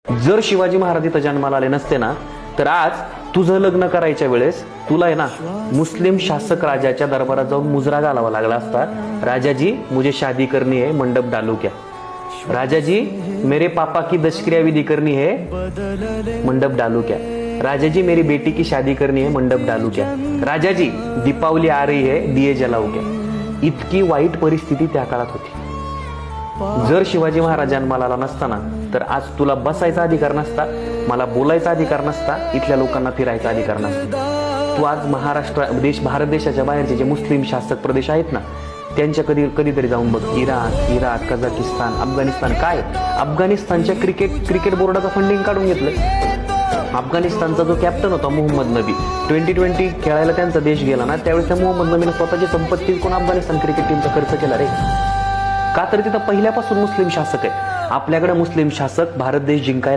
जर शिवाजी महाराज इथं जन्माला आले नसते ना, तर आज तुझं लग्न करायच्या वेळेस तुला आहे ना मुस्लिम शासक राजाच्या दरबारात जाऊन मुजरा घालावा लागला असता, राजाजी मुझे शादी करनी है, मंडप डालू क्या? राजाजी मेरे पापा की दशक्रिया विधि करनी है, मंडप डालू क्या? राजाजी मेरी बेटी की शादी करनी है, मंडप डालू क्या? राजाजी दीपावली आ रही है, दिये जलाऊ क्या? इतकी वाईट परिस्थिती त्या काळात होती. जर शिवाजी महाराज जन्माला आला नसताना, तर आज तुला बसायचा अधिकार नसता, मला बोलायचा अधिकार नसता, इथल्या लोकांना फिरायचा अधिकार नसता. तू आज भारत देशाच्या बाहेरचे जे मुस्लिम शासक प्रदेश आहेत ना, त्यांच्या कधीतरी जाऊन बघ. इराक, कझाकिस्तान, अफगाणिस्तान. काय अफगाणिस्तानच्या क्रिकेट बोर्डाचं फंडिंग काढून घेतलं. अफगाणिस्तानचा जो कॅप्टन होता मोहम्मद नबी, 2020 खेळायला त्यांचा देश गेला ना, त्यावेळेस त्या मोहम्मद नबीने स्वतःची संपत्ती विकून अफगाणिस्तान क्रिकेट टीमचा खर्च केला रे. का तर तिथं पहिल्यापासून मुस्लिम शासक आहे. आपल्याकडे मुस्लिम शासक भारत देश जिंकायला